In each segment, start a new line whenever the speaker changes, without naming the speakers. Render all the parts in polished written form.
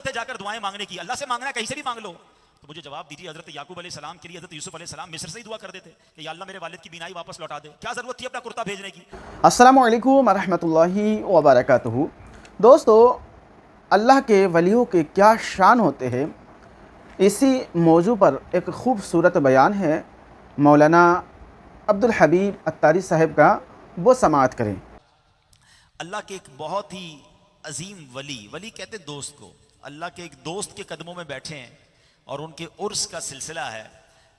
जाकर दुआएं मांगने की, अल्लाह से मांगना कहीं से भी मांग लो। तो मुझे जवाब दीजिए, हजरत याकूब अलैहिस्सलाम के लिए हजरत यूसुफ अलैहिस्सलाम मिस्र से ही दुआ कर देते कि या अल्लाह मेरे वालिद की बीनाई वापस लौटा दे, क्या जरूरत थी अपना कुर्ता भेजने की।
अस्सलामु अलैकुम रहमतुल्लाहि व बरकातुहू। दोस्तों, अल्लाह के वलियों के क्या शान होते हैं, इसी मौजू पर एक खूबसूरत बयान है मौलाना अब्दुल हबीब अत्तारी साहब का, वो समाअत करें।
अल्लाह के एक बहुत ही अजीम वली कहते दोस्त को, अल्लाह के एक दोस्त के कदमों में बैठे हैं और उनके उर्स का सिलसिला है।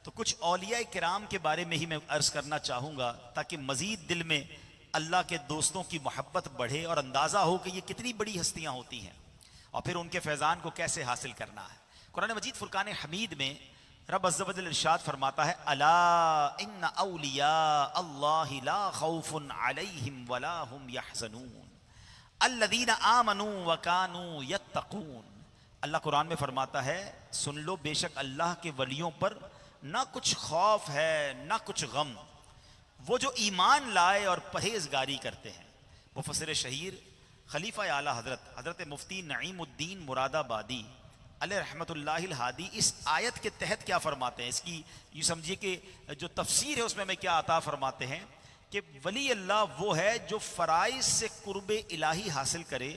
तो कुछ औलिया किराम के बारे में ही मैं अर्ज करना चाहूँगा ताकि मज़ीद दिल में अल्लाह के दोस्तों की मोहब्बत बढ़े और अंदाज़ा हो कि ये कितनी बड़ी हस्तियाँ होती हैं और फिर उनके फैज़ान को कैसे हासिल करना है। कुरान मजीद फुरकान हमीद में रब अज़्ज़ व जल इरशाद फरमाता है, अला इन्ना औलिया अल्लाहि ला खौफुन अलैहिम वला हुम यहज़नून अल्लज़ीना आमनू व कानू यत्तकून। अल्लाह कुरान में फरमाता है, सुन लो बेशक अल्लाह के वलियों पर ना कुछ खौफ है ना कुछ गम, वो जो ईमान लाए और परहेजगारी करते हैं। मुफस्सिर शहीर खलीफा आला हजरत मुफ्ती नईमुद्दीन मुरादाबादी अलैहि रहमतुल्लाहिल हादी इस आयत के तहत क्या फरमाते हैं, इसकी ये समझिए कि जो तफसीर है उसमें मैं क्या अता फरमाते हैं कि वली अल्लाह वो है जो फ़राइज़ से कुर्ब इलाही हासिल करे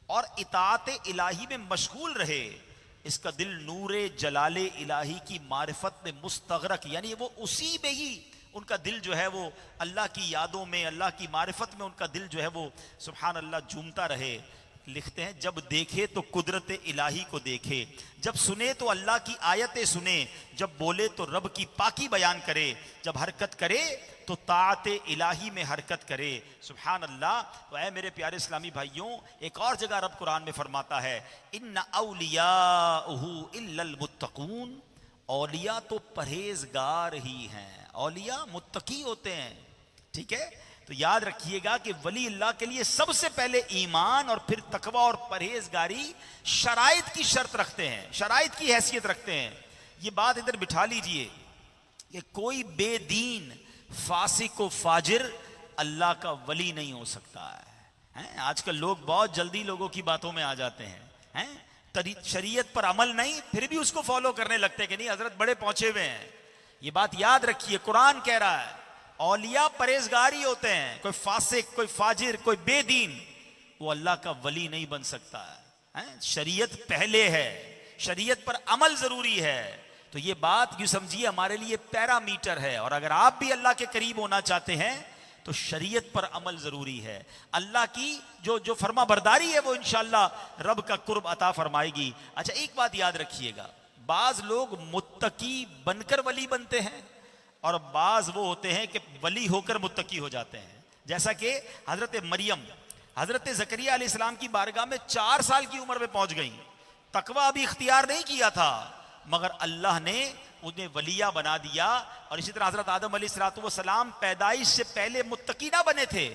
और इताअत इलाही में मशगूल रहे, इसका दिल नूरे जलाले इलाही की मारिफत में मुस्तगरक, यानी वो उसी में ही उनका दिल जो है वो अल्लाह की यादों में, अल्लाह की मारिफत में उनका दिल जो है वो सुभान अल्लाह झूमता रहे। लिखते हैं, जब देखे तो कुदरत इलाही को देखे, जब सुने तो अल्लाह की आयतें सुने, जब बोले तो रब की पाकी बयान करे, जब हरकत करे तो ताअत इलाही में हरकत करे। सुभान अल्लाह। तो ऐ मेरे प्यारे इस्लामी भाइयों, एक और जगह रब कुरान में फरमाता है, इन्ना औलियाहु इल्लल मुत्तकून, औलिया तो परहेजगार ही हैं, औलिया मुत्तकी होते हैं। ठीक है, तो याद रखिएगा कि वली अल्लाह के लिए सबसे पहले ईमान और फिर तकवा और परहेजगारी शराइत की शर्त रखते हैं, शराइत की हैसियत रखते हैं। ये बात इधर बिठा लीजिए कि कोई बेदीन फासिक व फाजिर अल्लाह का वली नहीं हो सकता है। आजकल लोग बहुत जल्दी लोगों की बातों में आ जाते हैं, शरीयत पर अमल नहीं फिर भी उसको फॉलो करने लगते हैं कि नहीं हजरत बड़े पहुंचे हुए हैं। ये बात याद रखिए, कुरान कह रहा है औलिया परहेजगारी होते हैं, कोई फासिक, कोई फाजिर, कोई बेदीन वो अल्लाह का वली नहीं बन सकता है। शरीयत पहले है, शरीयत पर अमल जरूरी है। तो ये बात यूं समझिए हमारे लिए पैरामीटर है, और अगर आप भी अल्लाह के करीब होना चाहते हैं तो शरीयत पर अमल जरूरी है। अल्लाह की जो फरमा बरदारी है वो इंशाअल्लाह रब का कुर्ब अता फरमाएगी। अच्छा, एक बात याद रखिएगा, बाज लोग मुत्तकी बनकर वली बनते हैं और बाज वो होते हैं कि वली होकर मुत्तकी हो जाते हैं। जैसा कि हजरत मरियम हजरत ज़करिया अलैहिस्सलाम की बारगाह में 4 साल की उम्र में पहुंच गई, तकवा अभी इख्तियार नहीं किया था, मगर अल्लाह ने उन्हें वलिया बना दिया। और इसी तरह हजरत आदम अलैहिस्सलाम पैदाइश से पहले मुत्तकी ना बने थे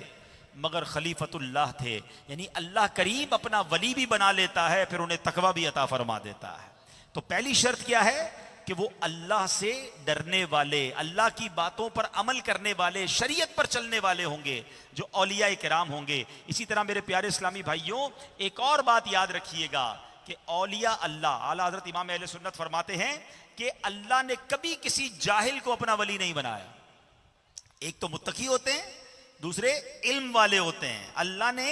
मगर खलीफतुल्लाह थे, यानी अल्लाह करीम अपना वली भी बना लेता है, फिर उन्हें तकवा भी अता फरमा देता है। तो पहली शर्त क्या है कि वो अल्लाह से डरने वाले, अल्लाह की बातों पर अमल करने वाले, शरीयत पर चलने वाले होंगे, जो औलिया किराम होंगे। इसी तरह मेरे प्यारे इस्लामी भाइयों, एक और बात याद रखिएगा कि औलिया अल्लाह, आला हजरत इमाम अहले सुन्नत फरमाते हैं कि अल्लाह ने कभी किसी जाहिल को अपना वली नहीं बनाया। एक तो मुत्तकी होते हैं, दूसरे इल्म वाले होते हैं। अल्लाह ने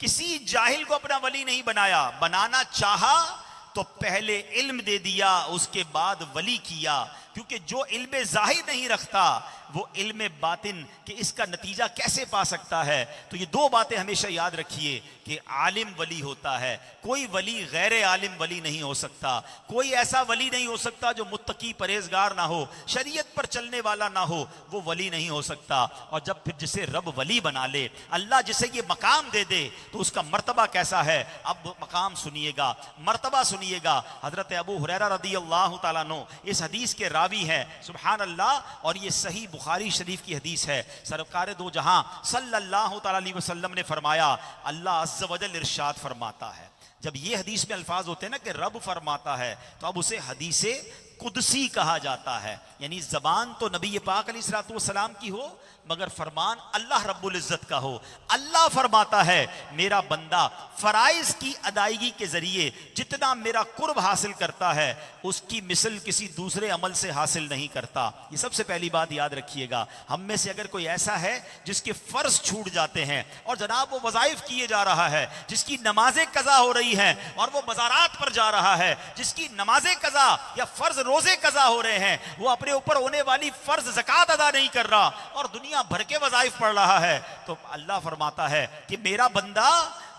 किसी जाहिल को अपना वली नहीं बनाया, बनाना चाहा तो पहले इल्म दे दिया, उसके बाद वली किया, क्योंकि जो इल्म जाहिर नहीं रखता वो इल्म बातिन कि इसका नतीजा कैसे पा सकता है। तो ये 2 बातें हमेशा याद रखिए कि आलिम वली होता है, कोई वली गैर आलिम वली नहीं हो सकता, कोई ऐसा वली नहीं हो सकता जो मुत्तकी परहेजगार ना हो, शरीयत पर चलने वाला ना हो, वो वली नहीं हो सकता। और जब फिर जिसे रब वली बना ले, अल्लाह जिसे ये मकाम दे दे, तो उसका मर्तबा कैसा है। अब मकाम सुनिएगा, मर्तबा सुनिएगा। हजरत अबू हुरैरा रदियल्लाहु ताला अन्हु इस हदीस के रावी है, सुभान अल्लाह, और ये सही बुखारी शरीफ की हदीस है। सरकार दो जहां सल्लल्लाहु ताला अलैहि वसल्लम ने फरमाया, अल्लाह अज़्ज़ व जल इरशाद फरमाता है। जब ये हदीस में अल्फाज होते हैं ना कि रब फरमाता है, तो अब उसे हदीस कुदसी कहा जाता है। यानी जबान तो नबी पाक अलैहिस्सलाम की हो मगर फरमान अल्लाह रब्बुल इज्जत का हो। अल्लाह फरमाता है मेरा बंदा फराइज की अदायगी के जरिए जितना मेरा कुर्ब हासिल करता है उसकी मिसल किसी दूसरे अमल से हासिल नहीं करता। ये सबसे पहली बात याद रखिएगा। हम में से अगर कोई ऐसा है जिसके फर्ज छूट जाते हैं और जनाब वो वज़ाइफ किए जा रहा है, जिसकी नमाजें कज़ा हो रही हैं और वो बाजारात पर जा रहा है, जिसकी नमाजें कज़ा या फर्ज रोजे कज़ा हो रहे हैं, वो अपने ऊपर होने वाली फर्ज ज़कात अदा नहीं कर रहा और दुनिया भर के वज़ाइफ पढ़ रहा है, तो अल्लाह फरमाता है कि मेरा बंदा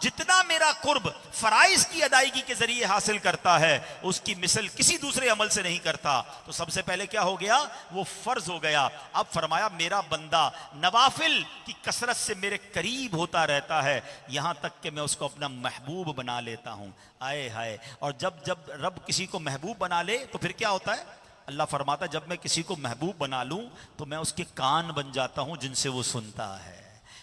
जितना मेरा कुर्ब फराइज की अदायगी के जरिए हासिल करता है उसकी मिसल किसी दूसरे अमल से नहीं करता। तो सबसे पहले क्या हो गया, वो फर्ज हो गया। अब फरमाया मेरा बंदा नवाफिल की कसरत से मेरे करीब होता रहता है यहां तक कि मैं उसको अपना महबूब बना लेता हूं। आए हाय। और जब जब रब किसी को महबूब बना ले तो फिर क्या होता है, अल्लाह फरमाता जब मैं किसी को महबूब बना लूं तो मैं उसके कान बन जाता हूं जिनसे वो सुनता है,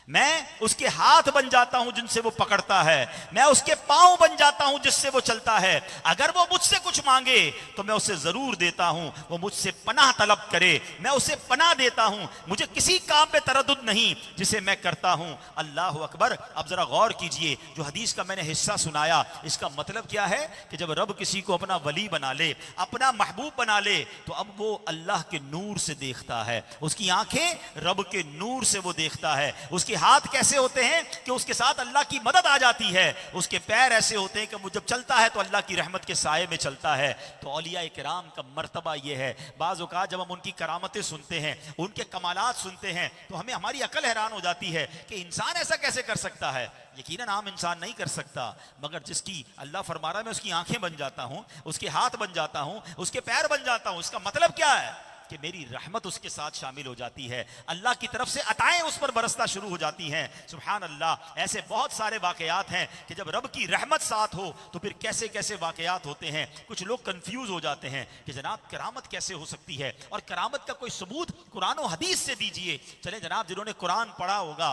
मैं उसके हाथ बन जाता हूं जिनसे वो पकड़ता है, मैं उसके पांव बन जाता हूं जिससे वो चलता है। अगर वो मुझसे कुछ मांगे तो मैं उसे जरूर देता हूं, वो मुझसे पनाह तलब करे मैं उसे पनाह देता हूं, मुझे किसी काम में तरद्दुद नहीं जिसे मैं करता हूं। अल्लाह अकबर। अब जरा गौर कीजिए, जो हदीस का मैंने हिस्सा सुनाया इसका मतलब क्या है कि जब रब किसी को अपना वली बना ले, अपना महबूब बना ले, तो अब वो अल्लाह के नूर से देखता है, उसकी आंखें रब के नूर से वो देखता है, उसके हाथ कैसे होते हैं कि उसके साथ अल्लाह की मदद आ जाती है, उसके पैर ऐसे होते हैं कि वो जब चलता है तो अल्लाह की रहमत के साये में चलता है। तो औलिया किराम का मर्तबा ये है। बाज़ औक़ात जब हम उनकी करामतें सुनते हैं, उनके कमालात सुनते हैं, तो हमें हमारी अकल हैरान हो जाती है कि इंसान ऐसा कैसे कर सकता है। यकीनन आम इंसान नहीं कर सकता, मगर जिसकी अल्लाह फरमा रहा है मैं उसकी आंखें बन जाता हूं, उसके हाथ बन जाता हूं, उसके पैर बन जाता हूं, इसका मतलब क्या है कि मेरी रहमत उसके साथ शामिल हो जाती है, अल्लाह की तरफ से अताएं उस पर बरसना शुरू हो जाती हैं। सुभान अल्लाह। ऐसे बहुत सारे वाकयात हैं कि जब रब की रहमत साथ हो तो फिर कैसे कैसे वाकयात होते हैं। कुछ लोग कंफ्यूज हो जाते हैं कि जनाब करामत कैसे हो सकती है और करामत का कोई सबूत कुरान और हदीस से दीजिए। चले जनाब, जिन्होंने कुरान पढ़ा होगा,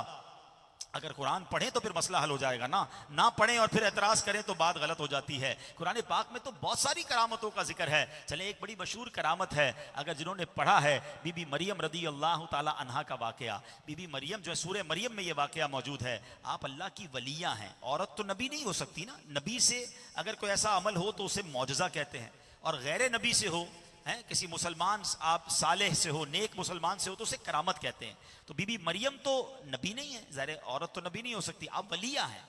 अगर कुरान पढ़ें तो फिर मसला हल हो जाएगा ना पढ़ें और फिर एतराज़ करें तो बात गलत हो जाती है। कुरान पाक में तो बहुत सारी करामतों का जिक्र है। चले एक बड़ी मशहूर करामत है, अगर जिन्होंने पढ़ा है, बीबी मरियम रदी अल्लाह ताला अन्हा का वाकया। बीबी मरियम जो है सूरह मरियम में ये वाकया मौजूद है। आप अल्लाह की वलिया हैं, औरत तो नबी नहीं हो सकती ना, नबी से अगर कोई ऐसा अमल हो तो उसे मौजज़ा कहते हैं, और गैर नबी से हो है, किसी मुसलमान आप सालेह से हो, नेक मुसलमान से हो तो उसे करामत कहते हैं। तो बीबी मरियम तो नबी नहीं है, ज़ाहिर औरत तो नबी नहीं हो सकती, आप वलिया हैं।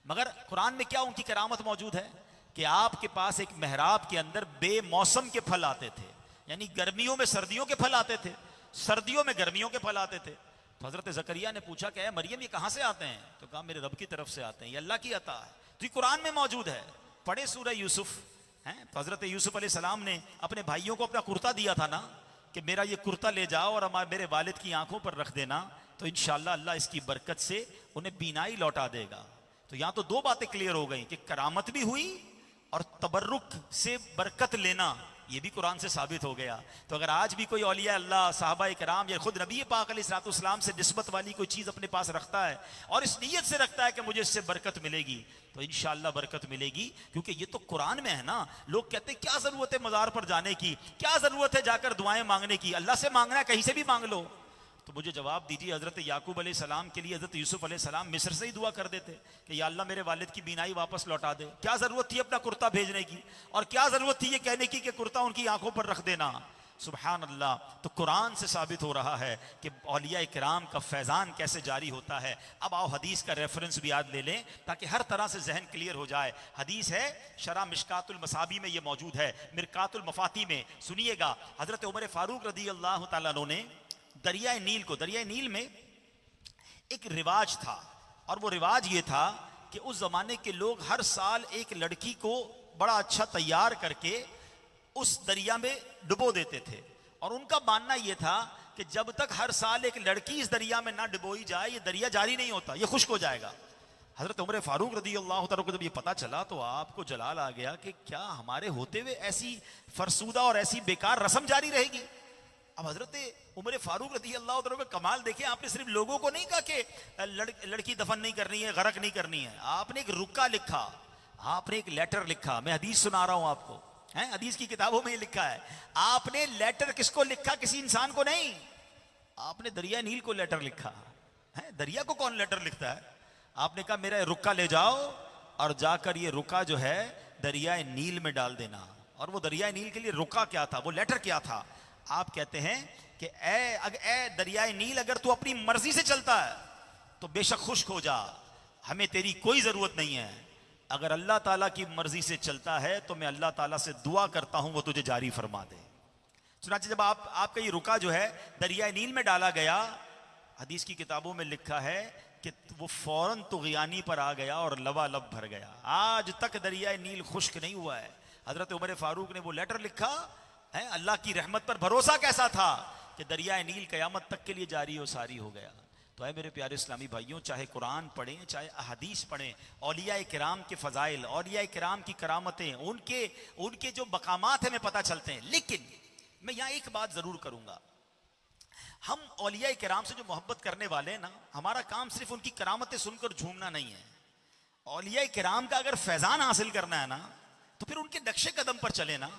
मगर कुरान में क्या उनकी करामत मौजूद है कि आपके पास एक मेहराब के अंदर बेमौसम के फल आते थे, यानी गर्मियों में सर्दियों के फल आते थे, सर्दियों में गर्मियों के फल आते थे। तो हजरत ज़करिया ने पूछा कि मरियम ये कहाँ से आते हैं? तो कहा मेरे रब की तरफ से आते हैं, ये अल्लाह की अता है। तो ये कुरान में मौजूद है। पढ़े सूरह यूसुफ हैं, तो हजरत यूसुफ अलैहिस्सलाम ने अपने भाइयों को अपना कुर्ता दिया था ना कि मेरा ये कुर्ता ले जाओ और मेरे वालिद की आंखों पर रख देना, तो इंशाअल्लाह अल्लाह इसकी बरकत से उन्हें बीनाई लौटा देगा। तो यहाँ तो दो बातें क्लियर हो गई कि करामत भी हुई और तबर्रुक से बरकत लेना ये भी कुरान से साबित हो गया। तो अगर आज भी कोई औलिया अल्लाह, साहबा इकराम या खुद नबी पाक अलैहिस्सलाम से निस्बत वाली कोई चीज़ अपने पास रखता है और इस नीयत से रखता है कि मुझे इससे बरकत मिलेगी, तो इंशाअल्लाह बरकत मिलेगी, क्योंकि ये तो कुरान में है ना। लोग कहते हैं क्या ज़रूरत है मज़ार पर जाने की, क्या ज़रूरत है जाकर दुआएं मांगने की, अल्लाह से मांगना है कहीं से भी मांग लो। तो मुझे जवाब दीजिए, हज़रत याकूब अलैहिस्सलाम के लिए हज़रत यूसुफ अलैहिस्सलाम मिस्र से ही दुआ कर देते कि या अल्लाह मेरे वालिद की बीनाई वापस लौटा दे। क्या ज़रूरत थी अपना कुर्ता भेजने की, और क्या ज़रूरत थी ये कहने की कि कुर्ता उनकी आंखों पर रख देना। सुभान अल्लाह। तो कुरान से साबित हो रहा है कि औलिया इकराम का फैज़ान कैसे जारी होता है। अब आओ हदीस का रेफरेंस भी याद ले लें ताकि हर तरह से जहन क्लियर हो जाए। हदीस है शरा मिशकातुल मसाबी में ये मौजूद है, मिरकातुल मफाती में। सुनिएगा, हज़रत उमर फारूक रदी अल्लाह तआला अन्हु ने दरियाए नील में एक रिवाज था, और वो रिवाज ये था कि उस जमाने के लोग हर साल एक लड़की को बड़ा अच्छा तैयार करके उस दरिया में डुबो देते थे, और उनका मानना यह था कि जब तक हर साल एक लड़की इस दरिया में ना डुबोई जाए ये दरिया जारी नहीं होता, ये खुश्क हो जाएगा। हजरत उमर फारूक रदी अल्लाह तआला को जब ये पता चला तो आपको जलाल आ गया कि क्या हमारे होते हुए ऐसी फरसूदा और ऐसी बेकार रस्म जारी रहेगी। अब हजरत उमर फारूक रदी अल्लाह तआला का कमाल देखिए, आपने सिर्फ लोगों को नहीं कहा कि लड़की दफन नहीं करनी है, गरक नहीं करनी है, आपने एक रुक्का लिखा, आपने एक लेटर लिखा। मैं हदीस सुना रहा हूं आपको, हैं, हदीस की किताबों में ये लिखा है। आपने लेटर किसको लिखा? किसी इंसान को नहीं, आपने दरिया नील को लेटर लिखा है। दरिया को कौन लेटर लिखता है? आपने कहा मेरा रुक्का ले जाओ और जाकर ये रुका जो है दरिया नील में डाल देना। और वो दरिया नील के लिए रुका क्या था, वो लेटर क्या था? आप कहते हैं कि ए दरिया नील, अगर तू अपनी मर्जी से चलता है तो बेशक खुश्क हो जा, हमें तेरी कोई जरूरत नहीं है। अगर अल्लाह ताला की मर्जी से चलता है तो मैं अल्लाह ताला से दुआ करता हूं वो तुझे जारी फरमा दे। सुनाचे जब आपका ये रुका जो है दरिया नील में डाला गया, हदीस की किताबों में लिखा है कि वो फौरन तुग़यानी पर आ गया और लबालब भर गया। आज तक दरिया नील खुश्क नहीं हुआ है। हजरत उमर फारूक ने वो लेटर लिखा है। अल्लाह की रहमत पर भरोसा कैसा था कि दरिया नील क़यामत तक के लिए जारी और सारी हो गया। तो है मेरे प्यारे इस्लामी भाइयों, चाहे कुरान पढ़ें चाहे अहदीस पढ़ें, औलिया किराम के फ़ज़ाइल, औलिया किराम की करामतें, उनके जो मकामात हैं हमें पता चलते हैं। लेकिन मैं यहाँ एक बात ज़रूर करूँगा, हम औलिया किराम से जो मोहब्बत करने वाले हैं ना, हमारा काम सिर्फ उनकी करामतें सुनकर झूमना नहीं है। औलिया किराम का अगर फैज़ान हासिल करना है ना तो फिर उनके नक्शे कदम पर चले ना।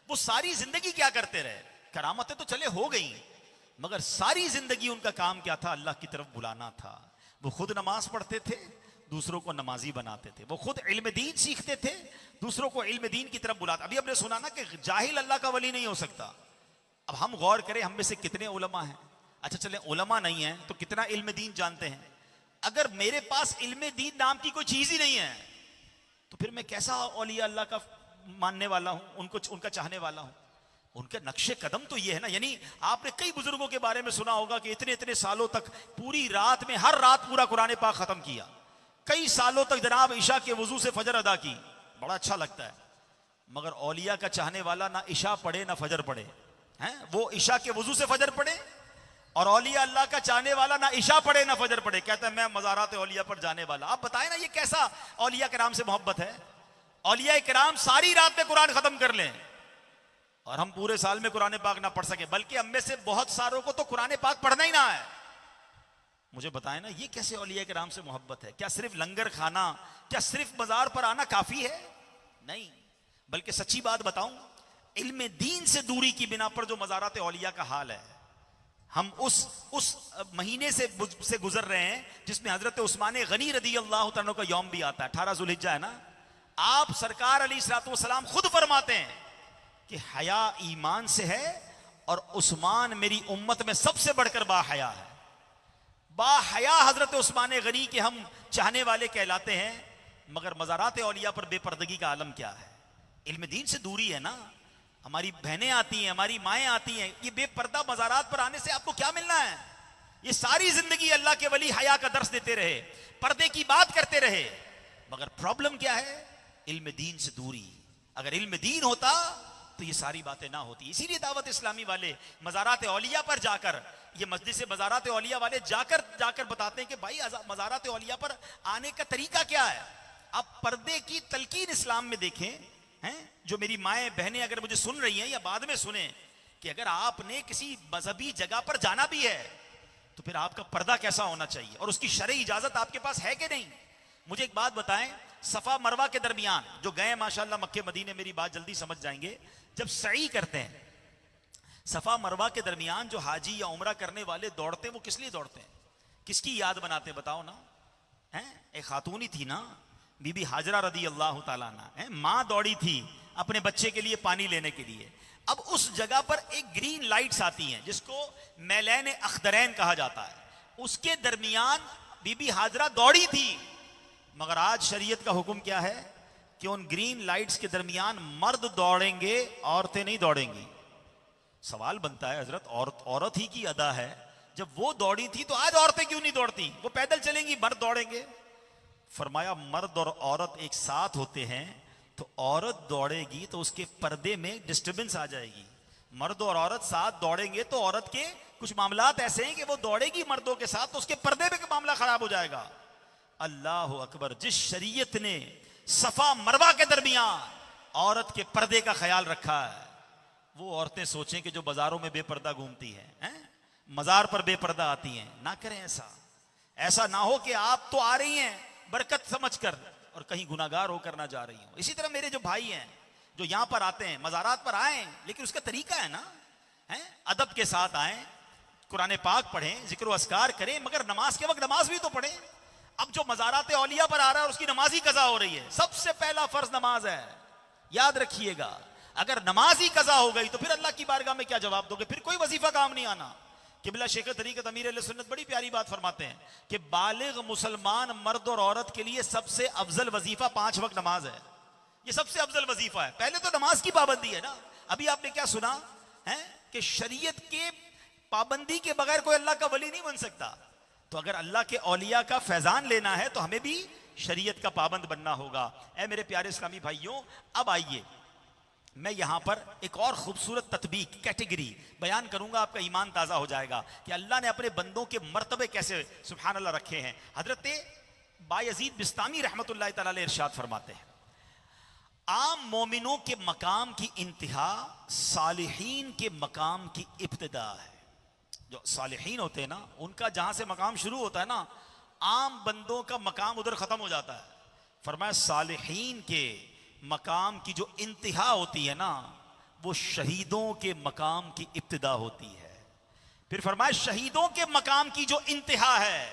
वो सारी जिंदगी क्या करते रहे? करामतें तो चले हो गई, मगर सारी जिंदगी उनका काम क्या था? अल्लाह की तरफ बुलाना था। वो खुद नमाज पढ़ते थे, दूसरों को नमाजी बनाते थे। वो खुद इल्म दीन सीखते थे, दूसरों को इल्म दीन की तरफ बुलाते। अभी हमने सुना ना कि जाहिल अल्लाह का वली नहीं हो सकता। अब हम गौर करें, हम में से कितने उलमा हैं? अच्छा चले उलमा नहीं है तो कितना इल्म दीन जानते हैं? अगर मेरे पास इल्म दीन नाम की कोई चीज ही नहीं है तो फिर मैं कैसा औलिया अल्लाह का मानने वाला हूं, उनका चाहने वाला हूं? उनके नक्शे कदम तो ये है ना। यानी आपने कई बुजुर्गों के बारे में सुना होगा कि इतने इतने सालों तक पूरी रात में, हर रात पूरा कुरान पाक खत्म किया, कई सालों तक जनाब ईशा के वजू से फजर अदा की। बड़ा अच्छा लगता है, मगर औलिया का चाहने वाला ना ईशा पढ़े ना फजर पढ़े हैं। वो ईशा के वजू से फजर पढ़े, और औलिया अल्लाह का चाहने वाला ना ईशा पढ़े ना फजर पढ़े, कहता है मैं मज़ारात औलिया पर जाने वाला। आप बताएं ना ये कैसा औलिया किराम से मोहब्बत है? औलिया किराम सारी रात में कुरान खत्म कर लें और हम पूरे साल में कुरान पाक ना पढ़ सके, बल्कि हम में से बहुत सारों को तो कुरान पाक पढ़ना ही ना है। मुझे बताएं ना ये कैसे औलिया किराम से मोहब्बत है? क्या सिर्फ लंगर खाना, क्या सिर्फ बाजार पर आना काफी है? नहीं, बल्कि सच्ची बात बताऊं, इल्म दीन से दूरी की बिना पर जो मज़ारात औलिया का हाल है, हम उस महीने से गुजर रहे हैं जिसमें हजरत उस्मान गनी रदी अल्लाह तआला का यौम भी आता है। 18 ज़ुल्हिज्जा है ना। आप सरकार अलैहिस्सलातु वस्सलाम खुद फरमाते हैं कि हया ईमान से है और उस्मान मेरी उम्मत में सबसे बढ़कर बाहया है। बाहया हजरत उस्मान गनी के हम चाहने वाले कहलाते हैं, मगर मज़ारात औलिया पर बेपर्दगी का आलम क्या है? इल्म दीन से दूरी है ना। हमारी बहनें आती हैं, हमारी माएँ आती हैं, ये बेपर्दा मज़ारात पर आने से आपको क्या मिलना है? ये सारी जिंदगी अल्लाह के वली हया का दर्स देते रहे, पर्दे की बात करते रहे, मगर प्रॉब्लम क्या है? इल्म दीन से दूरी। अगर इल्म दीन होता तो ये सारी बातें ना होती। इसीलिए दावत इस्लामी वाले मज़ारात औलिया पर जाकर, ये मस्जिद से मज़ारात औलिया वाले जाकर बताते हैं कि भाई मज़ारात औलिया पर आने का तरीका क्या है। आप पर्दे की तलकीन इस्लाम में देखें हैं। जो मेरी माएँ बहनें अगर मुझे सुन रही हैं या बाद में सुने, कि अगर आपने किसी मजहबी जगह पर जाना भी है तो फिर आपका पर्दा कैसा होना चाहिए और उसकी शरई इजाजत आपके पास है कि नहीं। मुझे एक बात बताएं, सफा मरवा के दरमियान जो गए माशाल्लाह मक्के मदीने, मेरी बात जल्दी समझ जाएंगे, जब सई करते हैं सफा मरवा के दरमियान जो हाजी या उम्रा करने वाले दौड़ते हैं, वो किस लिए दौड़ते हैं? किसकी याद बनाते हैं बताओ ना? हैं, एक खातून ही थी ना, बीबी हाजरा रदी अल्लाह ताला अन्हा, माँ दौड़ी थी अपने बच्चे के लिए पानी लेने के लिए। अब उस जगह पर एक ग्रीन लाइट्स आती हैं जिसको मैलैन अख्दरैन कहा जाता है, उसके दरमियान बीबी हाजरा दौड़ी थी। मगर आज शरीयत का हुक्म क्या है कि उन ग्रीन लाइट्स के दरमियान मर्द दौड़ेंगे, औरतें नहीं दौड़ेंगी। सवाल बनता है हजरत, औरत ही की अदा है, जब वो दौड़ी थी तो आज औरतें क्यों नहीं दौड़ती? वो पैदल चलेंगी, मर्द दौड़ेंगे। फरमाया मर्द और औरत एक साथ होते हैं तो औरत दौड़ेगी तो उसके पर्दे में डिस्टर्बेंस आ जाएगी। मर्द और औरत साथ दौड़ेंगे तो औरत के कुछ मामलात ऐसे हैं कि वो दौड़ेगी मर्दों के साथ तो उसके पर्दे में मामला खराब हो जाएगा। अल्लाह अकबर, जिस शरीयत ने सफा मरवा के दरमियान औरत के पर्दे का ख्याल रखा है, वो औरतें सोचें कि जो बाजारों में बेपर्दा घूमती हैं, मजार पर बेपर्दा आती हैं, ना करें ऐसा। ऐसा ना हो कि आप तो आ रही हैं बरकत समझकर और कहीं गुनाहगार होकर ना जा रही हो। इसी तरह मेरे जो भाई हैं जो यहां पर आते हैं मज़ारात पर आए, लेकिन उसका तरीका है ना, है अदब के साथ आए, कुरान पाक पढ़ें, जिक्र अस्कार करें, मगर नमाज के वक्त नमाज भी तो पढ़ें। अब जो मज़ारात औलिया पर आ रहा है और उसकी नमाज ही कज़ा हो रही है, सबसे पहला फर्ज नमाज है, याद रखिएगा। अगर नमाज ही कज़ा हो गई तो फिर अल्लाह की बारगाह में क्या जवाब दोगे? फिर कोई वजीफा काम नहीं आना। किबला शेख तरीक़त अमीर अहले सुन्नत बड़ी प्यारी बात फरमाते हैं कि बालिग मुसलमान मर्द और औरत के लिए सबसे अफजल वजीफा 5 वक्त नमाज है। ये सबसे अफजल वजीफा है। पहले तो नमाज की पाबंदी है ना। अभी आपने क्या सुना है कि शरीयत के पाबंदी के बगैर कोई अल्लाह का वली नहीं बन सकता। तो अगर अल्लाह के औलिया का फैजान लेना है तो हमें भी शरीयत का पाबंद बनना होगा। ऐ मेरे प्यारे इस्लामी भाइयों, अब आइए मैं यहां पर एक और खूबसूरत तत्बीक कैटेगरी बयान करूंगा, आपका ईमान ताज़ा हो जाएगा कि अल्लाह ने अपने बंदों के मर्तबे कैसे सुभान अल्लाह रखे हैं। हजरत बायजीद बिस्तामी रहमतुल्लाह तआला अलैह इरशाद फरमाते हैं, आम मोमिनों के मकाम की इंतहा सालिहीन के मकाम की इब्तिदा है। जो सालिहीन होते हैं ना, उनका जहां से मकाम शुरू होता है ना, आम बंदों का मकाम उधर खत्म हो जाता है। फरमाया सालिहीन के मकाम की जो इंतहा होती है ना, वो शहीदों के मकाम की इब्तिदा होती है। फिर फरमाया शहीदों के मकाम की जो इंतहा है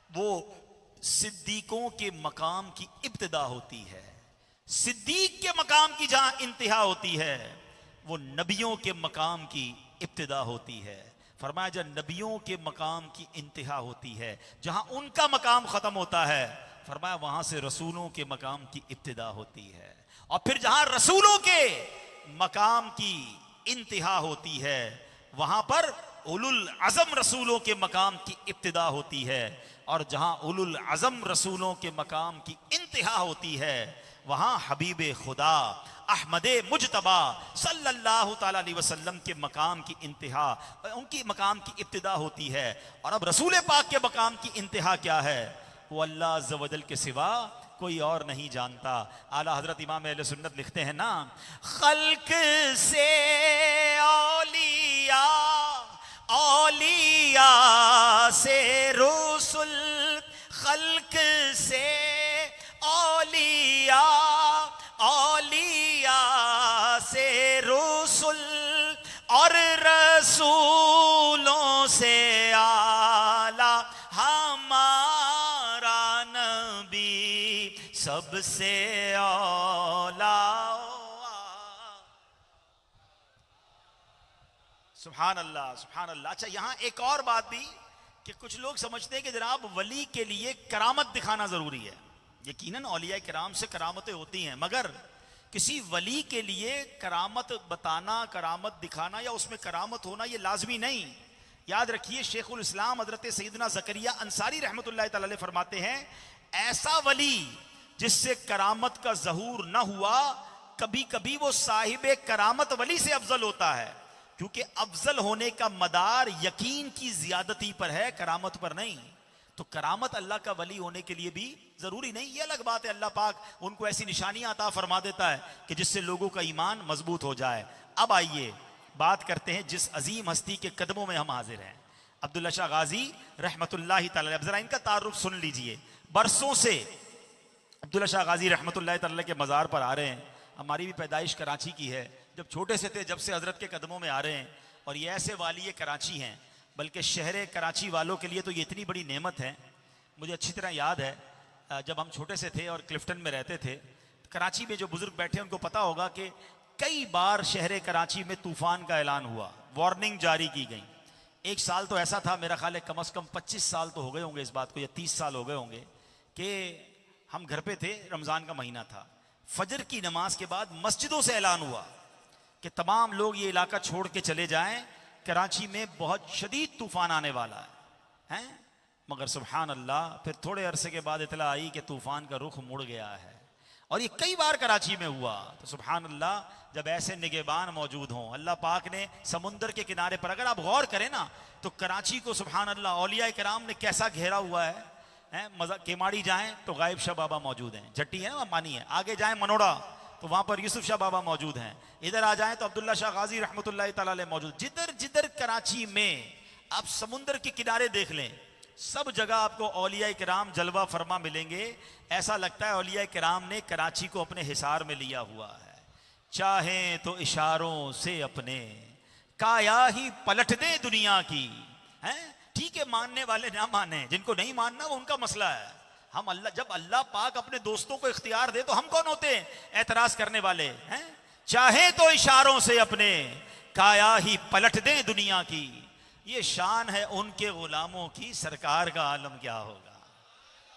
वो सिद्दीकों के मकाम की इब्तिदा होती है। सिद्दीक के मकाम की जहां इंतहा होती है वो नबियों के मकाम की इब्तिदा होती है। फरमाया जब नबियों के मकाम की इंतहा होती है, जहां उनका मकाम खत्म होता है, फरमाया वहां से रसूलों के मकाम की इब्तिदा होती है। और फिर जहां रसूलों के मकाम की इंतहा होती है, वहां पर उलुल अज़म रसूलों के मकाम की इब्तिदा होती है। और जहां उलुल अज़म रसूलों के मकाम की इंतहा होती है, वहां हबीब खुदा अहमद मुजतबा सल्लल्लाहु ताला अलैहि वसल्लम के मकाम की इंतहा, उनकी मकाम की इब्तिदा होती है। और अब रसूल पाक के मकाम की इंतहा क्या है, वो अल्लाह अज़्ज़ व जल के सिवा कोई और नहीं जानता। आला हजरत इमाम अहले सुन्नत लिखते हैं ना, खल्क से औलिया, औलिया से रसूल, खल्क से औलिया, औलिया से रसूल, और रसूलों से आला हमारा नबी सबसे औला। सुभान अल्लाह, सुभान अल्लाह। अच्छा, यहां एक और बात भी कि कुछ लोग समझते हैं कि जनाब वली के लिए करामत दिखाना जरूरी है। यकीनन औलिया किराम से करामतें होती हैं, मगर किसी वली के लिए करामत बताना, करामत दिखाना या उसमें करामत होना ये लाजमी नहीं। याद रखिए, शेखुल इस्लाम हजरत सैयदना ज़करिया अंसारी रहमतुल्लाह तआला अलैह फरमाते हैं, ऐसा वली जिससे करामत का ज़हूर न हुआ, कभी कभी वो साहिब करामत वली से अफजल होता है, क्योंकि अफजल होने का मदार यकीन की ज्यादती पर है, करामत पर नहीं। तो करामत अल्लाह का वली होने के लिए भी जरूरी नहीं। ये अलग बात है, अल्लाह पाक उनको ऐसी निशानियां अता फरमा देता है कि जिससे लोगों का ईमान मजबूत हो जाए। अब आइए बात करते हैं जिस अजीम हस्ती के कदमों में हम हाजिर हैं, अब्दुल्ला शाह गाजी रहमतुल्लाहि तआला अलैह। जरा इनका तारुफ सुन लीजिए। बरसों से अब्दुल्ला शाह गाजी रहमतुल्लाहि तआला के मज़ार पर आ रहे हैं। हमारी भी पैदाइश कराची की है, जब छोटे से थे जब से हजरत के कदमों में आ रहे हैं। और ये ऐसे वाली कराची हैं, बल्कि शहर कराची वालों के लिए तो ये इतनी बड़ी नेमत है। मुझे अच्छी तरह याद है जब हम छोटे से थे और क्लिफ्टन में रहते थे, कराची में जो बुजुर्ग बैठे हैं उनको पता होगा कि कई बार शहर कराची में तूफ़ान का ऐलान हुआ, वार्निंग जारी की गई। एक साल तो ऐसा था, मेरा ख्याल है कम से कम 25 साल तो हो गए होंगे इस बात को, या 30 साल हो गए होंगे, कि हम घर पे थे, रमज़ान का महीना था। फजर की नमाज के बाद मस्जिदों से ऐलान हुआ कि तमाम लोग ये इलाका छोड़ के चले जाएं, कराची में बहुत शदीद तूफ़ान आने वाला है, हैं? मगर सुभान अल्लाह, फिर थोड़े अरसे के बाद इतला आई कि तूफ़ान का रुख मुड़ गया है। और ये कई बार कराची में हुआ। तो सुभान अल्लाह, जब ऐसे निगहबान मौजूद हों, अल्लाह पाक ने समुंदर के किनारे पर, अगर आप गौर करें ना, तो कराची को सुभान अल्लाह औलिया किराम ने कैसा घेरा हुआ है। मजा केमाड़ी जाएं तो गायब शाह बाबा मौजूद हैं, जट्टी है ना, पानी है। आगे जाएं मनोड़ा तो वहां पर यूसुफ शाह बाबा मौजूद हैं। इधर आ जाएं तो अब्दुल्ला शाह गाजी रहमतुल्लाह तआला अलैह मौजूद। जिधर जिधर कराची में आप समुंदर के किनारे देख लें, सब जगह आपको औलिया किराम जलवा फरमा मिलेंगे। ऐसा लगता है औलिया किराम ने कराची को अपने हिसार में लिया हुआ है। चाहें तो इशारों से अपने काया ही पलट दें दुनिया की। हैं, ठीक है, मानने वाले ना माने, जिनको नहीं मानना वो उनका मसला है। हम अल्लाह, जब अल्लाह पाक अपने दोस्तों को इख्तियार दे तो हम कौन होते हैं एतराज करने वाले हैं। चाहे तो इशारों से अपने काया ही पलट दें दुनिया की। ये शान है उनके गुलामों की, सरकार का आलम क्या होगा।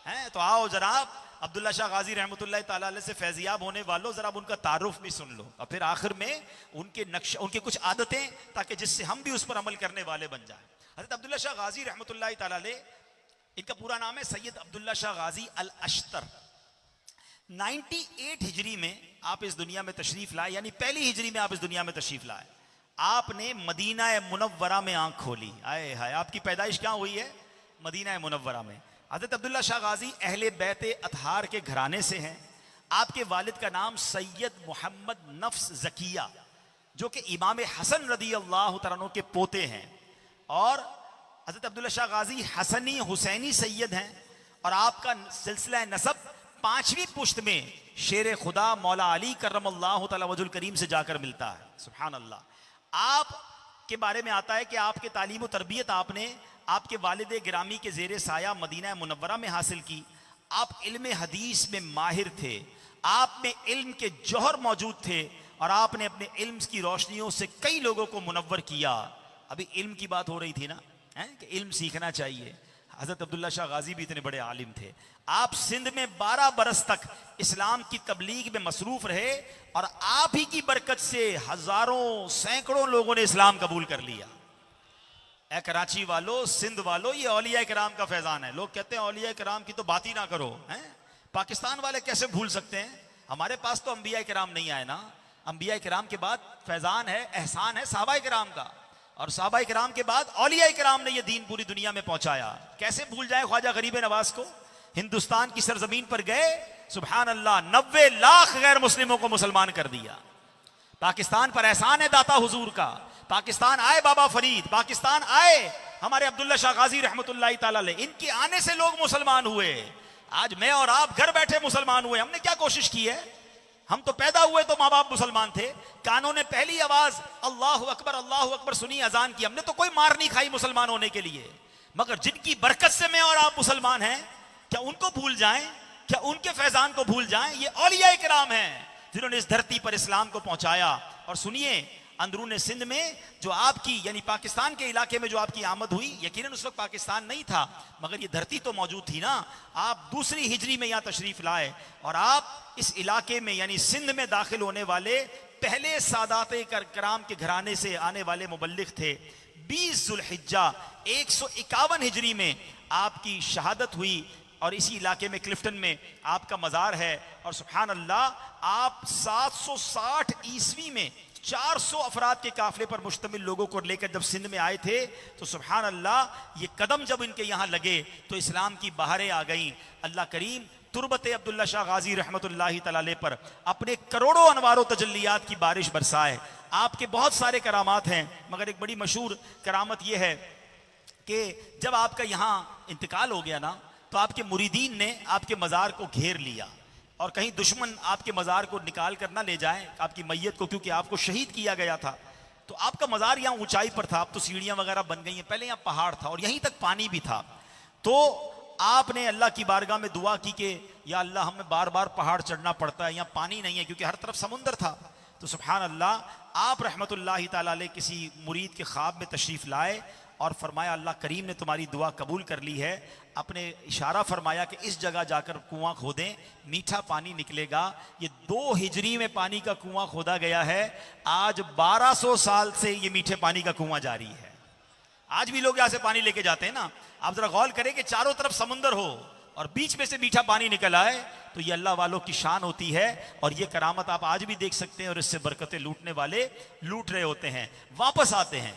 हैं, तो आओ जनाब अब्दुल्ला शाह गाजी रहमतुल्लाह ताला अलैह से फैजियाब होने वालों, जरा उनका तारुफ भी सुन लो और फिर आखिर में उनके नक्शा, उनके कुछ आदतें, ताकि जिससे हम भी उस पर अमल करने वाले बन जाएं। हज़रत अब्दुल्ला शाह गाजी रहमतुल्लाह ताला अलैह, इनका पूरा नाम है सैयद अब्दुल्ला शाह गाजी अल अश्तर। 98 हिजरी में आप इस दुनिया में तशरीफ लाए, यानी पहली हिजरी में आप इस दुनिया में तशरीफ लाए। आपने मदीना मुनव्वरा में आंख खोली। आए हाय, आपकी पैदाइश कहाँ हुई है? मदीना मुनव्वरा में। हज़रत अब्दुल्ला शाह गाजी अहले बैत अतहार के घराने से हैं। आपके वालिद का नाम सैयद मोहम्मद नफ्स ज़किया, जो कि इमाम हसन रदी अल्लाह तआला अन्हु के पोते हैं। और हज़रत अब्दुल्ला शाह गाजी हसनी हुसैनी सैयद हैं और आपका सिलसिला नसब 5वीं पुश्त में शेर खुदा मौला अली करमल्लाहु तआला वजहुल करीम से जाकर मिलता है। सुभान अल्लाह। आप के बारे में आता है कि आपके तालीम व तरबियत आपने आपके वालिद गिरामी के ज़ेरे साया मदीना मुनव्वरा में हासिल की। आप इल्म हदीस में माहिर थे, आप में इल्म के जौहर मौजूद थे और आपने अपने इल्म की रोशनियों से कई लोगों को मुनव्वर किया। अभी इल्म की बात हो रही थी ना, है कि इल्म सीखना चाहिए। हज़रत अब्दुल्ला शाह गाजी भी इतने बड़े आलिम थे। आप सिंध में 12 बरस तक इस्लाम की तबलीग में मसरूफ़ रहे और आप ही की बरकत से हज़ारों सैकड़ों लोगों ने इस्लाम कबूल कर लिया। ए कराची वालों, सिंध वालों, ये औलिया कराम का फैज़ान है। लोग कहते हैं औलिया कराम की तो बात ही ना करो, हैं? पाकिस्तान वाले कैसे भूल सकते हैं? हमारे पास तो अंबिया कराम नहीं आए ना। अंबिया कराम के बाद फैज़ान है, एहसान है सहाबा कराम का, और सहाबा कराम के बाद औलिया कराम ने यह दीन पूरी दुनिया में पहुंचाया। कैसे भूल जाए ख्वाजा गरीब नवाज को? हिंदुस्तान की सरजमीन पर गए, सुभान अल्लाह, 90 लाख गैर मुस्लिमों को मुसलमान कर दिया। पाकिस्तान पर एहसान है दाता हुजूर का। पाकिस्तान आए बाबा फरीद, पाकिस्तान आए हमारे अब्दुल्ला शाह गाजी रहमतुल्लाह ताला अलैह, इनके आने से लोग मुसलमान हुए। आज मैं और आप घर बैठे मुसलमान हुए। हमने क्या कोशिश की है? हम तो पैदा हुए तो माँ बाप मुसलमान थे, कानों ने पहली आवाज अल्लाहु अकबर सुनी, अजान की। हमने तो कोई मार नहीं खाई मुसलमान होने के लिए। मगर जिनकी बरकत से मैं और आप मुसलमान हैं, क्या उनको भूल जाएं? क्या उनके फैजान को भूल जाएं? ये औलिया इकराम हैं जिन्होंने इस धरती पर इस्लाम को पहुंचाया। और सुनिए, अंदरून सिंध में जो आपकी, यानी पाकिस्तान के इलाके में जो आपकी आमद हुई, यकीनन उस वक्त पाकिस्तान नहीं था, मगर ये धरती तो मौजूद थी ना। आप दूसरी हिजरी में यहाँ तशरीफ लाए और आप इस इलाके में, यानी सिंध में दाखिल होने वाले पहले सादात कराम के घराने से आने वाले मुबल्लिग थे। 20 जुल्हिज्जा 151 हिजरी में आपकी शहादत हुई और इसी इलाके में क्लिफ्टन में आपका मज़ार है। और सुभान अल्लाह, आप 760 ईस्वी में 400 अफराद के काफिले पर मुश्तमिल लोगों को लेकर जब सिंध में आए थे, तो सुभान अल्लाह, ये कदम जब इनके यहाँ लगे तो इस्लाम की बहारें आ गईं। अल्लाह करीम तुरबत अब्दुल्ला शाह गाजी रहमतुल्लाहि तआला अलैह पर अपने करोड़ों अनवार व तजल्लियात की बारिश बरसाए। आपके बहुत सारे करामात हैं, मगर एक बड़ी मशहूर करामत यह है कि जब आपका यहाँ इंतकाल हो गया ना, तो आपके मुरीदीन ने आपके मज़ार को घेर लिया और कहीं दुश्मन आपके मज़ार को निकाल कर ना ले जाए आपकी मैयत को, क्योंकि आपको शहीद किया गया था। तो आपका मज़ार यहाँ ऊंचाई पर था, अब तो सीढ़ियाँ वगैरह बन गई हैं, पहले यहाँ पहाड़ था और यहीं तक पानी भी था। तो आपने अल्लाह की बारगाह में दुआ की कि या अल्लाह, हमें बार बार पहाड़ चढ़ना पड़ता है, यहाँ पानी नहीं है, क्योंकि हर तरफ समुंदर था। तो सुभान अल्लाह, आप रहमतुल्लाहि ताला अलैह किसी मुरीद के ख्वाब में तशरीफ़ लाए और फरमाया, अल्लाह करीम ने तुम्हारी दुआ कबूल कर ली है। अपने इशारा फरमाया कि इस जगह जाकर कुआं खोदें, मीठा पानी निकलेगा। ये 2 हिजरी में पानी का कुआं खोदा गया है। आज 1200 साल से ये मीठे पानी का कुआं जारी है। आज भी लोग यहाँ से पानी लेके जाते हैं ना। आप जरा गौर करें कि चारों तरफ समुंदर हो और बीच में से मीठा पानी निकल आए, तो ये अल्लाह वालों की शान होती है। और ये करामत आप आज भी देख सकते हैं और इससे बरकतें लूटने वाले लूट रहे होते हैं। वापस आते हैं,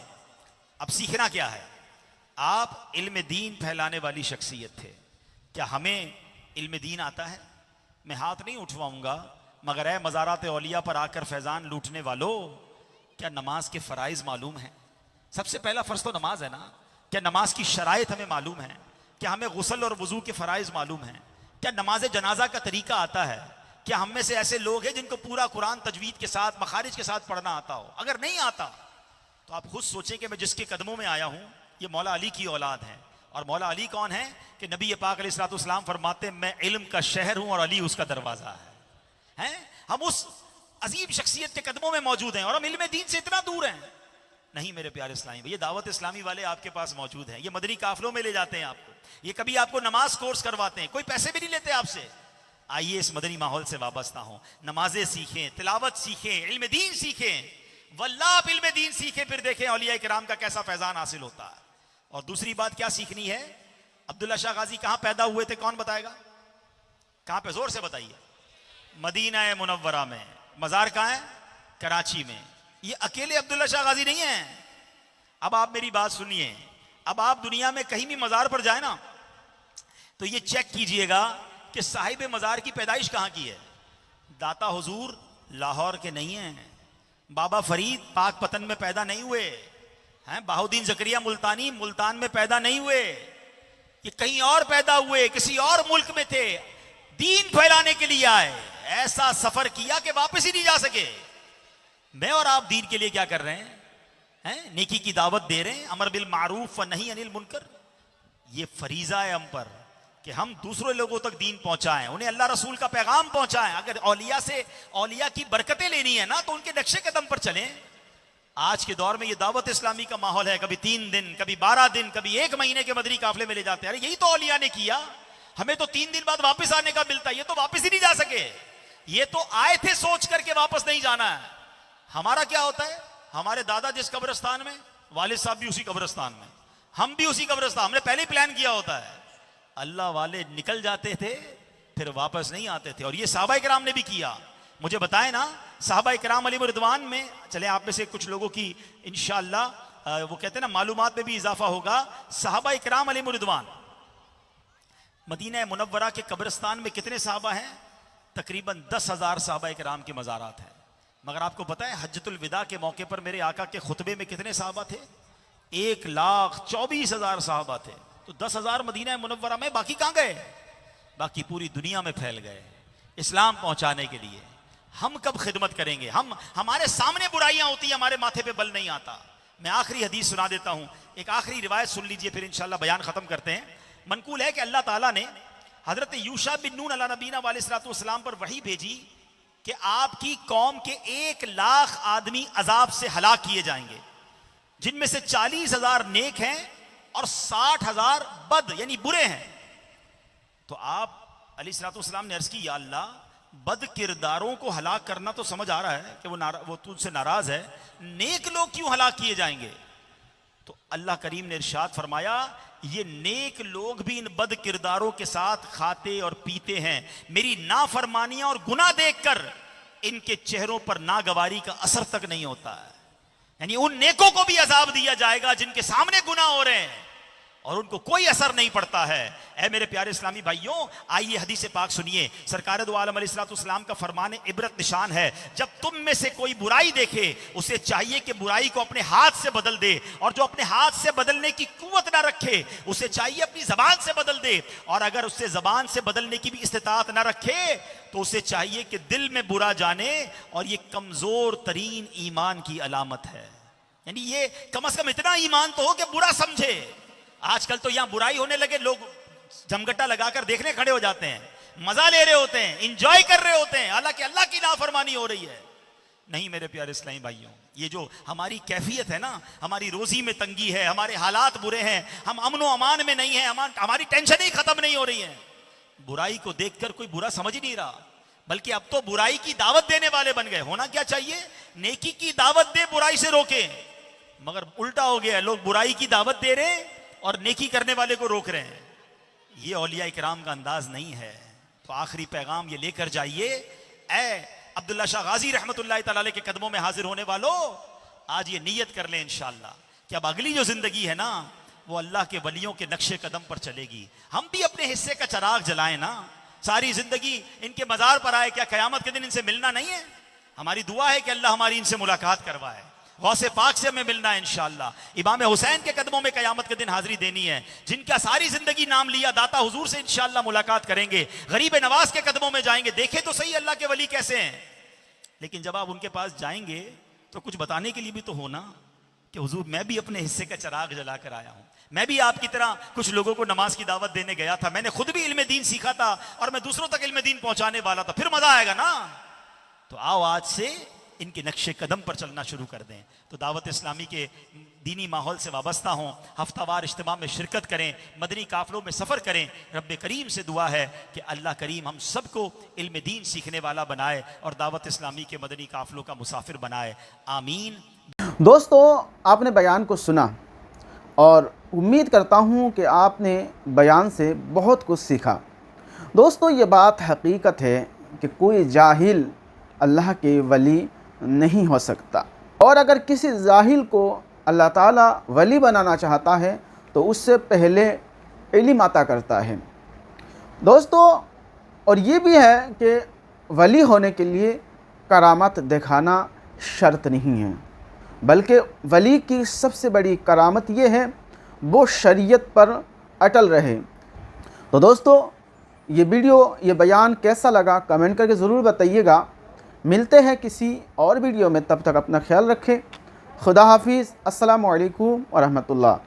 अब सीखना क्या है? आप इल्म दीन फैलाने वाली शख्सियत थे। क्या हमें इल्म दीन आता है? मैं हाथ नहीं उठवाऊंगा, मगर ए मज़ारात औलिया पर आकर फैज़ान लूटने वालों, क्या नमाज के फ़राइज़ मालूम हैं? सबसे पहला फ़र्ज़ तो नमाज है ना। क्या नमाज की शराइत हमें मालूम है? क्या हमें गुस्ल और वज़ू के फ़राइज़ मालूम हैं? क्या नमाज जनाजा का तरीका आता है? क्या हम में से ऐसे लोग हैं जिनको पूरा कुरान तजवीद के साथ मखारिज के साथ पढ़ना आता हो? अगर नहीं आता तो आप खुद सोचें कि मैं जिसके कदमों में आया हूं ये मौला अली की औलाद है। और मौला अली कौन है कि नबी पाक अलैहिस्सलाम फरमाते मैं इल्म का शहर हूं और अली उसका दरवाजा है? हम उस अजीब शख्सियत के कदमों में मौजूद हैं और हम इल्म दीन से इतना दूर हैं। नहीं मेरे प्यारे इस्लामी भाई, ये दावत इस्लामी वाले आपके पास मौजूद हैं, ये मदनी काफिलों में ले जाते हैं आपको, ये कभी आपको नमाज कोर्स करवाते हैं, कोई पैसे भी नहीं लेते आपसे। आइए इस मदनी माहौल से वाबस्ता हों, नमाजें सीखें, तिलावत सीखें, इल्म दीन सीखें, वल्लाह आप इल्म दीन सीखें, फिर देखें औलिया किराम का कैसा फैजान हासिल होता है। और दूसरी बात क्या सीखनी है? अब्दुल्ला शाह गाजी कहां पैदा हुए थे, कौन बताएगा? कहां पे, जोर से बताइए। मदीना मुनव्वरा में। मजार कहां है? कराची में। ये अकेले अब्दुल्ला शाह गाजी नहीं है। अब आप मेरी बात सुनिए, अब आप दुनिया में कहीं भी मजार पर जाए ना तो ये चेक कीजिएगा कि साहिब मजार की पैदाइश कहां की है। दाता हुजूर लाहौर के नहीं हैं, बाबा फरीद पाक पतन में पैदा नहीं हुए हैं, बाहुद्दीन जकरिया मुल्तानी मुल्तान में पैदा नहीं हुए, ये कहीं और पैदा हुए, किसी और मुल्क में थे, दीन फैलाने के लिए आए, ऐसा सफर किया कि वापस ही नहीं जा सके। मैं और आप दीन के लिए क्या कर रहे हैं? नेकी की दावत दे रहे हैं, अमर बिल मारूफ व नहीं अनिल मुनकर। ये फरीजा है हम पर कि हम दूसरे लोगों तक दीन पहुंचाएं, उन्हें अल्लाह रसूल का पैगाम पहुंचाएं। अगर औलिया से औलिया की बरकतें लेनी है ना तो उनके नक्शे कदम पर चलें। आज के दौर में ये दावत इस्लामी का माहौल है, कभी 3 दिन, कभी 12 दिन, कभी 1 महीने के मदनी काफले में ले जाते हैं। अरे यही तो औलिया ने किया, हमें तो 3 दिन बाद वापस आने का मिलता है, ये तो वापस ही नहीं जा सके। ये तो आए थे सोच करके वापस नहीं जाना है। हमारा क्या होता है? हमारे दादा जिस कब्रिस्तान में, वालिद साहब भी उसी कब्रिस्तान में, हम भी उसी कब्रिस्तान, हमने पहले ही प्लान किया होता है। अल्लाह वाले निकल जाते थे फिर वापस नहीं आते थे, और ये सहाबा किराम ने भी किया। मुझे बताएं ना, सहाबा किराम अलैहिम रिदवान में, चले आप में से कुछ लोगों की इंशाअल्लाह वो कहते हैं ना मालूमात में भी इजाफा होगा। सहाबा किराम अलैहिम रिदवान मदीना मुनव्वरा के कब्रिस्तान में कितने सहाबा हैं? तकरीबन 10,000 सहाबा किराम के मज़ारात हैं। मगर आपको पता है हज्जतुल विदा के मौके पर मेरे आका के खुतबे में कितने सहाबा थे? 1,24,000 सहाबा थे। तो 10,000 मदीना मुनव्वरा में, बाकी कहां गए? बाकी पूरी दुनिया में फैल गए इस्लाम पहुंचाने के लिए। हम कब खिदमत करेंगे? हमारे सामने बुराइयां होती हैं, हमारे माथे पे बल नहीं आता। मैं आखिरी हदीस सुना देता हूं, एक आखिरी रिवायत सुन लीजिए, फिर इंशाअल्लाह बयान खत्म करते हैं। मनकूल है कि अल्लाह ताला ने हजरत यूशा बिन नून अला नबीना वालेस्सलाम पर वही भेजी कि आपकी कौम के 1,00,000 आदमी अजाब से हलाक किए जाएंगे, जिनमें से 40,000 नेक हैं और 60,000 बद यानी बुरे हैं। तो आप अलैहिस्सलाम ने अर्ज की, या अल्लाह, बद किरदारों को हलाक करना तो समझ आ रहा है कि वो तुझसे नाराज है, नेक लोग क्यों हलाक किए जाएंगे? तो अल्लाह करीम ने इरशाद फरमाया, ये नेक लोग भी इन बद किरदारों के साथ खाते और पीते हैं, मेरी नाफरमानियां और गुनाह देखकर इनके चेहरों पर नागवारी का असर तक नहीं होता है। यानी उन नेकों को भी अजाब दिया जाएगा जिनके सामने गुनाह हो रहे हैं और उनको कोई असर नहीं पड़ता है। ऐ मेरे प्यारे इस्लामी भाइयों, आइए हदीस पाक सुनिए। सरकार दो आलम अलैहिस्सलाम का फरमान इबरत निशान है, जब तुम में से कोई बुराई देखे उसे चाहिए कि बुराई को अपने हाथ से बदल दे, और जो अपने हाथ से बदलने की कुव्वत ना रखे उसे चाहिए अपनी जबान से बदल दे, और अगर उससे जबान से बदलने की भी इस्तिताअत ना रखे तो उसे चाहिए कि दिल में बुरा जाने, और ये कमजोर तरीन ईमान की अलामत है। यानी ये कम से कम इतना ईमान तो हो कि बुरा समझे। आजकल तो यहां बुराई होने लगे, लोग जमगट्टा लगाकर देखने खड़े हो जाते हैं, मजा ले रहे होते हैं, इंजॉय कर रहे होते हैं, हालांकि अल्लाह की नाफरमानी हो रही है। नहीं मेरे प्यारे इस्लामी भाइयों, ये जो हमारी कैफियत है ना, हमारी रोजी में तंगी है, हमारे हालात बुरे हैं, हम अमन व अमान में नहीं है, हमारी टेंशन ही खत्म नहीं हो रही है। बुराई को देखकर कोई बुरा समझ ही नहीं रहा, बल्कि अब तो बुराई की दावत देने वाले बन गए। होना क्या चाहिए? नेकी की दावत दे, बुराई से रोके। मगर उल्टा हो गया, लोग बुराई की दावत दे रहे हैं और नेकी करने वाले को रोक रहे हैं। ये औलिया इकराम का अंदाज नहीं है। तो आखिरी पैगाम ये लेकर जाइए, ऐ अब्दुल्ला शाह गाजी रहमतुल्लाह तआला अलैह के कदमों में हाजिर होने वालों, आज ये नियत कर लें इंशाअल्लाह कि अब अगली जो जिंदगी है ना, वो अल्लाह के वलियों के नक्शे कदम पर चलेगी। हम भी अपने हिस्से का चराग जलाएं ना। सारी जिंदगी इनके मजार पर आए, क्या कयामत के दिन इनसे मिलना नहीं है? हमारी दुआ है कि अल्लाह हमारी इनसे मुलाकात करवाए। गौसे पाक से हमें मिलना है इंशाअल्लाह। इमाम हुसैन के कदमों में क़यामत के दिन हाजिरी देनी है, जिनका सारी जिंदगी नाम लिया, दाता हुजूर से इंशाअल्लाह मुलाकात करेंगे। गरीब नवाज के कदमों में जाएंगे। देखे तो सही अल्लाह के वली कैसे हैं, लेकिन जब आप उनके पास जाएंगे तो कुछ बताने के लिए भी तो होना कि हुजूर मैं भी अपने हिस्से का चिराग जला कर आया हूं, मैं भी आपकी तरह कुछ लोगों को नमाज की दावत देने गया था, मैंने खुद भी इल्म दीन सीखा था और मैं दूसरों तक इल्म दीन पहुंचाने वाला था, फिर मजा आएगा ना। तो आओ आज से इनके नक्शे कदम पर चलना शुरू कर दें। तो दावत इस्लामी के दीनी माहौल से वाबस्ता हों, हफ्तावार इज्तिमा में शिरकत करें, मदनी काफिलों में सफ़र करें। रब्बे करीम से दुआ है कि अल्लाह करीम हम सबको इल्म दीन सीखने वाला बनाए और दावत इस्लामी के मदनी काफिलों का मुसाफिर बनाए। आमीन।
दोस्तों, आपने बयान को सुना और उम्मीद करता हूँ कि आपने बयान से बहुत कुछ सीखा। दोस्तों, ये बात हकीकत है कि कोई जाहिल अल्लाह के वली नहीं हो सकता, और अगर किसी जाहिल को अल्लाह ताला वली बनाना चाहता है तो उससे पहले इल्म अता करता है। दोस्तों, और ये भी है कि वली होने के लिए करामत दिखाना शर्त नहीं है, बल्कि वली की सबसे बड़ी करामत ये है वो शरीयत पर अटल रहे। तो दोस्तों, ये वीडियो, ये बयान कैसा लगा कमेंट करके ज़रूर बताइएगा। मिलते हैं किसी और वीडियो में, तब तक अपना ख्याल रखें। खुदा हाफिज़। अस्सलामु अलैकुम व रहमतुल्लाह।